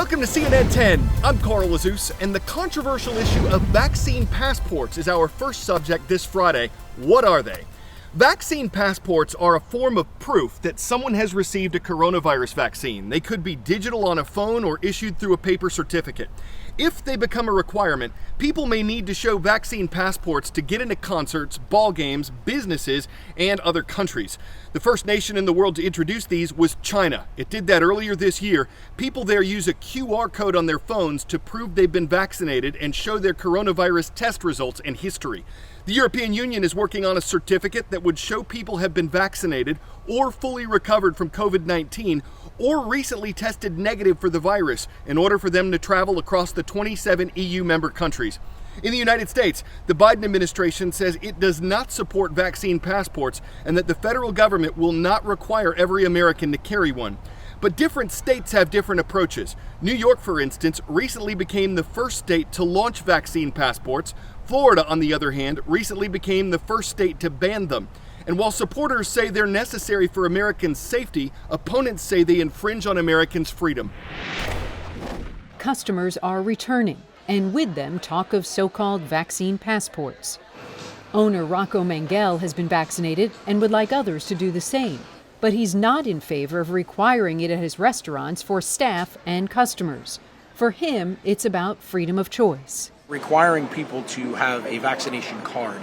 Welcome to CNN 10. I'm Carl Lazouse, and the controversial issue of vaccine passports is our first subject this Friday. What are they? Vaccine passports are a form of proof that someone has received a coronavirus vaccine. They could be digital on a phone or issued through a paper certificate. If they become a requirement, people may need to show vaccine passports to get into concerts, ball games, businesses, and other countries. The first nation in the world to introduce these was China. It did that earlier this year. People there use a QR code on their phones to prove they've been vaccinated and show their coronavirus test results and history. The European Union is working on a certificate that would show people have been vaccinated or fully recovered from COVID-19 or recently tested negative for the virus in order for them to travel across the 27 EU member countries. In the United States, the Biden administration says it does not support vaccine passports and that the federal government will not require every American to carry one. But different states have different approaches. New York, for instance, recently became the first state to launch vaccine passports. Florida, on the other hand, recently became the first state to ban them. And while supporters say they're necessary for Americans' safety, opponents say they infringe on Americans' freedom. Customers are returning, and with them talk of so-called vaccine passports. Owner Rocco Mangel has been vaccinated and would like others to do the same, but he's not in favor of requiring it at his restaurants for staff and customers. For him, it's about freedom of choice. Requiring people to have a vaccination card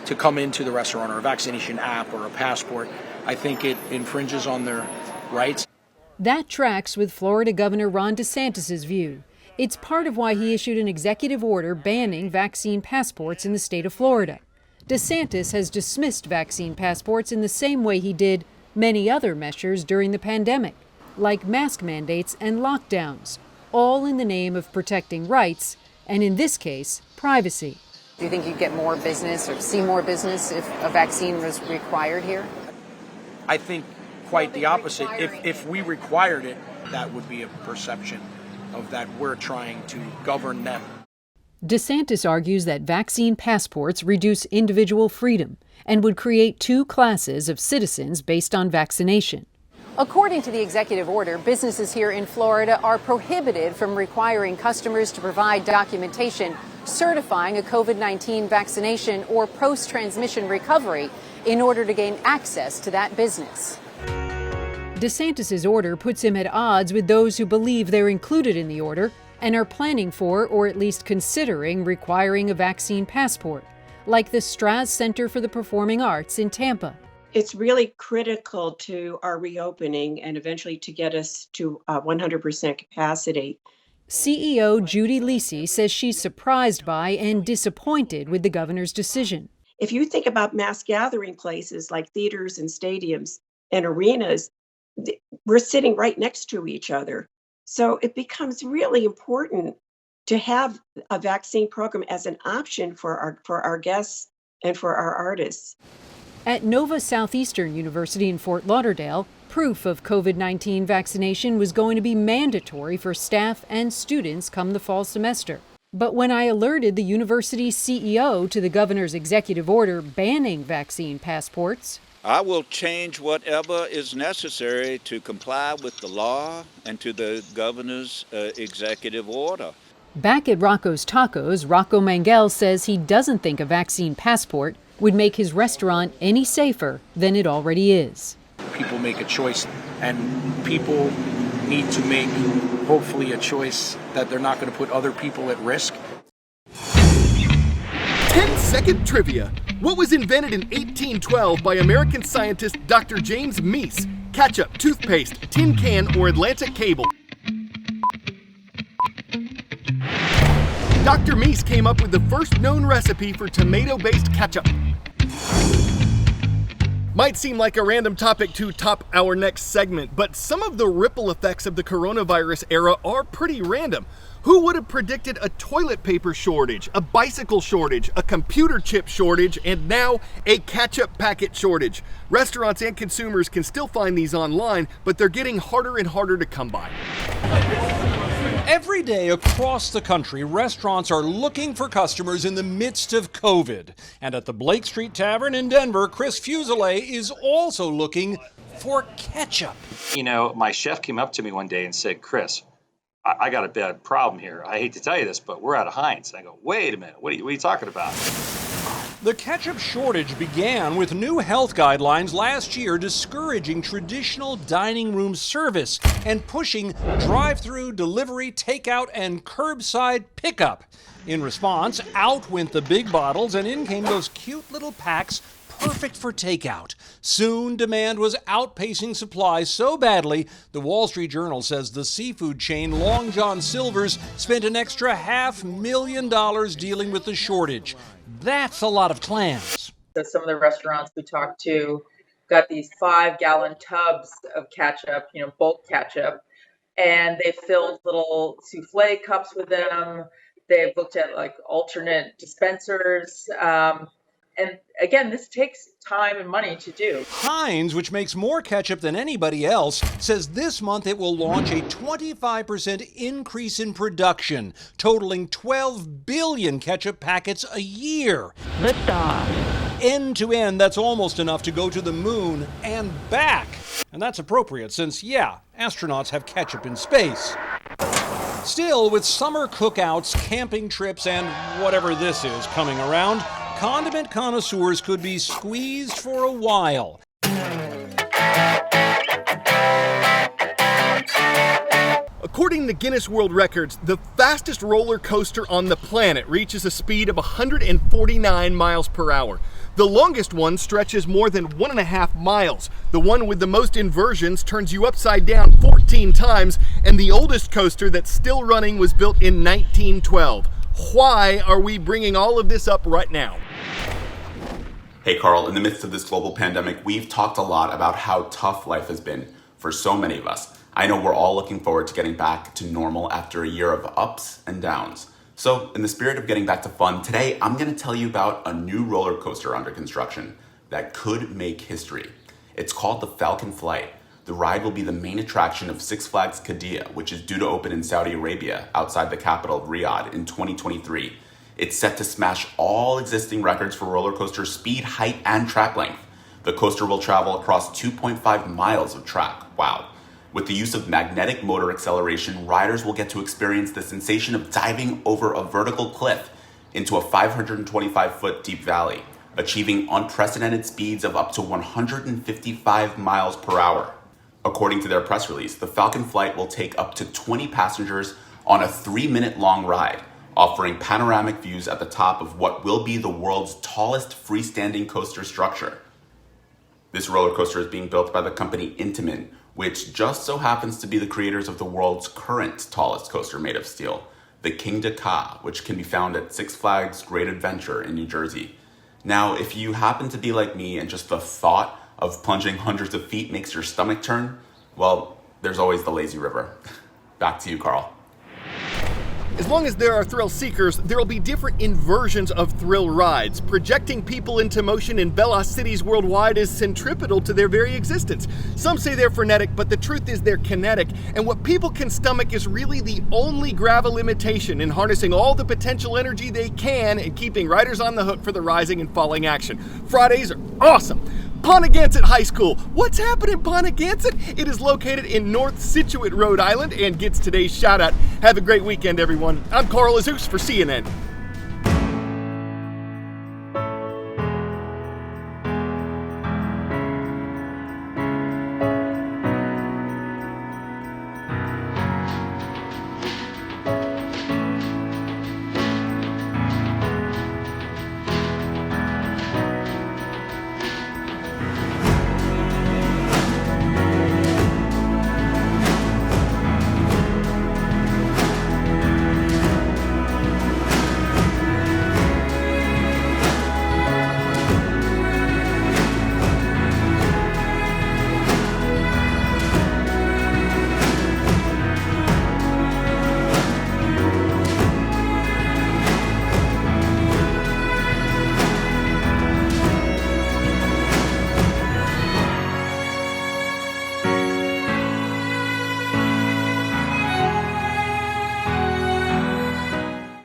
to come into the restaurant, or a vaccination app or a passport, I think it infringes on their rights. That tracks with Florida Governor Ron DeSantis' view. It's part of why he issued an executive order banning vaccine passports in the state of Florida. DeSantis has dismissed vaccine passports in the same way he did many other measures during the pandemic, like mask mandates and lockdowns, all in the name of protecting rights, and in this case, privacy. Do you think you'd get more business or see more business if a vaccine was required here? I think quite the opposite. If we required it, that would be a perception of that we're trying to govern them. DeSantis argues that vaccine passports reduce individual freedom and would create two classes of citizens based on vaccination. According to the executive order, businesses here in Florida are prohibited from requiring customers to provide documentation certifying a COVID-19 vaccination or post-transmission recovery in order to gain access to that business. DeSantis' order puts him at odds with those who believe they're included in the order and are planning for, or at least considering, requiring a vaccine passport, like the Straz Center for the Performing Arts in Tampa. It's really critical to our reopening and eventually to get us to 100% capacity. CEO Judy Lisi says she's surprised by and disappointed with the governor's decision. If you think about mass gathering places like theaters and stadiums and arenas, we're sitting right next to each other. So it becomes really important to have a vaccine program as an option for our guests and for our artists. At Nova Southeastern University in Fort Lauderdale, proof of COVID-19 vaccination was going to be mandatory for staff and students come the fall semester. But when I alerted the university's CEO to the governor's executive order banning vaccine passports, I will change whatever is necessary to comply with the law and to the governor's executive order. Back at Rocco's Tacos, Rocco Mangel says he doesn't think a vaccine passport would make his restaurant any safer than it already is. People make a choice, and people need to make, hopefully, a choice that they're not going to put other people at risk. 10-second trivia. What was invented in 1812 by American scientist Dr. James Meese? Ketchup, toothpaste, tin can, or Atlantic cable? Dr. Meese came up with the first known recipe for tomato-based ketchup. Might seem like a random topic to top our next segment, but some of the ripple effects of the coronavirus era are pretty random. Who would have predicted a toilet paper shortage, a bicycle shortage, a computer chip shortage, and now a ketchup packet shortage? Restaurants and consumers can still find these online, but they're getting harder and harder to come by. Every day across the country, restaurants are looking for customers in the midst of COVID. And at the Blake Street Tavern in Denver, Chris Fuselier is also looking for ketchup. You know, my chef came up to me one day and said, "Chris, I got a bad problem here. I hate to tell you this, but we're out of Heinz. I go, wait a minute, what are you talking about? The ketchup shortage began with new health guidelines last year discouraging traditional dining room service and pushing drive-through, delivery, takeout, and curbside pickup. In response, out went the big bottles and in came those cute little packs perfect for takeout. Soon, demand was outpacing supply so badly, the Wall Street Journal says the seafood chain Long John Silver's spent an extra $500,000 dealing with the shortage. That's a lot of clams. Some of the restaurants we talked to got these 5-gallon tubs of ketchup, bulk ketchup, and they filled little souffle cups with them. They've looked at alternate dispensers. And again, this takes time and money to do. Heinz, which makes more ketchup than anybody else, says this month it will launch a 25% increase in production, totaling 12 billion ketchup packets a year. Liftoff. End to end, that's almost enough to go to the moon and back. And that's appropriate since, astronauts have ketchup in space. Still, with summer cookouts, camping trips, and whatever this is coming around, condiment connoisseurs could be squeezed for a while. According to Guinness World Records, the fastest roller coaster on the planet reaches a speed of 149 miles per hour. The longest one stretches more than 1.5 miles. The one with the most inversions turns you upside down 14 times, and the oldest coaster that's still running was built in 1912. Why are we bringing all of this up right now? Hey Carl, in the midst of this global pandemic, we've talked a lot about how tough life has been for so many of us. I know we're all looking forward to getting back to normal after a year of ups and downs. So in the spirit of getting back to fun, today I'm going to tell you about a new roller coaster under construction that could make history. It's called the Falcon Flight. The ride will be the main attraction of Six Flags Qiddiya, which is due to open in Saudi Arabia outside the capital of Riyadh in 2023. It's set to smash all existing records for roller coaster speed, height, and track length. The coaster will travel across 2.5 miles of track. Wow. With the use of magnetic motor acceleration, riders will get to experience the sensation of diving over a vertical cliff into a 525-foot deep valley, achieving unprecedented speeds of up to 155 miles per hour. According to their press release, the Falcon Flight will take up to 20 passengers on a 3-minute-long ride, offering panoramic views at the top of what will be the world's tallest freestanding coaster structure. This roller coaster is being built by the company Intamin, which just so happens to be the creators of the world's current tallest coaster made of steel, the King de Ka, which can be found at Six Flags Great Adventure in New Jersey. Now, if you happen to be like me and just the thought of plunging hundreds of feet makes your stomach turn, well, there's always the lazy river. Back to you, Carl. As long as there are thrill seekers, there will be different inversions of thrill rides. Projecting people into motion in velocities worldwide is centripetal to their very existence. Some say they're frenetic, but the truth is they're kinetic, and what people can stomach is really the only gravel limitation in harnessing all the potential energy they can and keeping riders on the hook for the rising and falling action. Fridays are awesome. Pontigansett High School. What's happening in Pontigansett? It is located in North Scituate, Rhode Island, and gets today's shout out. Have a great weekend, everyone. I'm Carl Azus for CNN.